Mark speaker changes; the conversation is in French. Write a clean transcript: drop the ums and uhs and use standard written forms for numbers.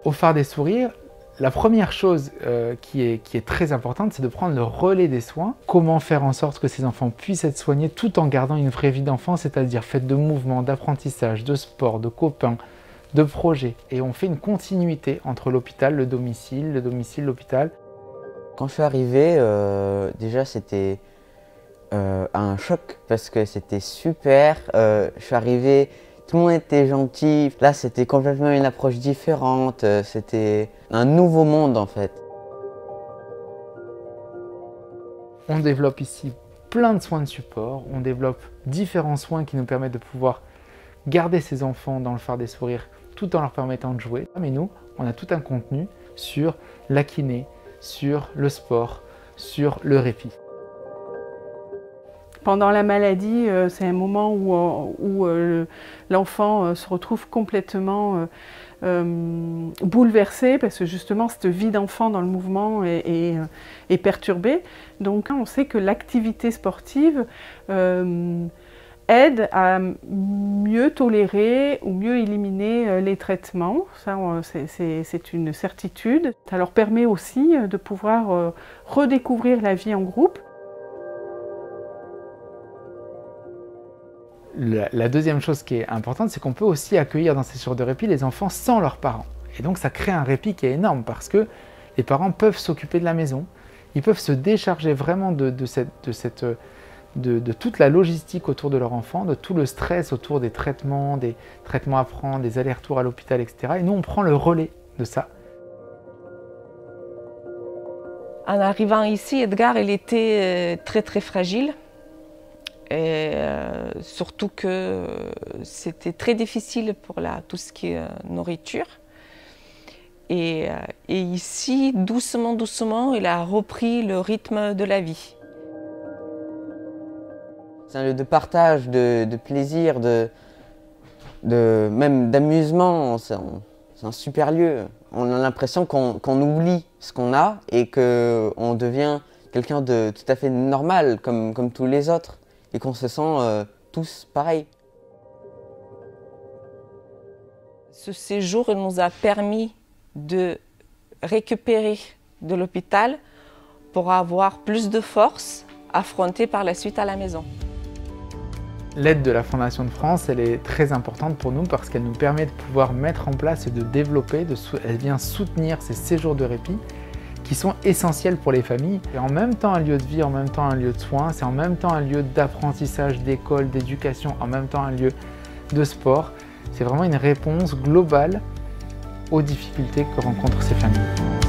Speaker 1: Au phare des sourires, la première chose qui est très importante, c'est de prendre le relais des soins. Comment faire en sorte que ces enfants puissent être soignés tout en gardant une vraie vie d'enfant, c'est-à-dire faite de mouvements, d'apprentissage, de sport, de copains, de projets. Et on fait une continuité entre l'hôpital, le domicile, l'hôpital.
Speaker 2: Quand je suis arrivé, déjà c'était un choc parce que c'était super. Je suis arrivé, tout le monde était gentil. Là, c'était complètement une approche différente. C'était un nouveau monde en fait.
Speaker 1: On développe ici plein de soins de support. On développe différents soins qui nous permettent de pouvoir garder ces enfants dans le phare des sourires tout en leur permettant de jouer. Mais nous, on a tout un contenu sur la kiné, sur le sport, sur le répit.
Speaker 3: Pendant la maladie, c'est un moment où l'enfant se retrouve complètement bouleversé parce que justement cette vie d'enfant dans le mouvement est perturbée. Donc on sait que l'activité sportive aide à mieux tolérer ou mieux éliminer les traitements. Ça, c'est une certitude. Ça leur permet aussi de pouvoir redécouvrir la vie en groupe.
Speaker 1: La deuxième chose qui est importante, c'est qu'on peut aussi accueillir dans ces jours de répit les enfants sans leurs parents. Et donc ça crée un répit qui est énorme parce que les parents peuvent s'occuper de la maison, ils peuvent se décharger vraiment de toute la logistique autour de leur enfant, de tout le stress autour des traitements à prendre, des allers-retours à l'hôpital, etc. Et nous, on prend le relais de ça.
Speaker 4: En arrivant ici, Edgar, il était très très fragile. Et surtout que c'était très difficile pour tout ce qui est nourriture. Et ici, doucement, doucement, il a repris le rythme de la vie.
Speaker 2: C'est un lieu de partage, de plaisir, même d'amusement. C'est un super lieu. On a l'impression qu'on oublie ce qu'on a et qu'on devient quelqu'un de tout à fait normal, comme tous les autres. Et qu'on se sent tous pareils.
Speaker 4: Ce séjour il nous a permis de récupérer de l'hôpital pour avoir plus de force à affronter par la suite à la maison.
Speaker 1: L'aide de la Fondation de France, elle est très importante pour nous parce qu'elle nous permet de pouvoir mettre en place et de développer, elle vient soutenir ces séjours de répit qui sont essentiels pour les familles. C'est en même temps un lieu de vie, en même temps un lieu de soins, c'est en même temps un lieu d'apprentissage, d'école, d'éducation, en même temps un lieu de sport. C'est vraiment une réponse globale aux difficultés que rencontrent ces familles.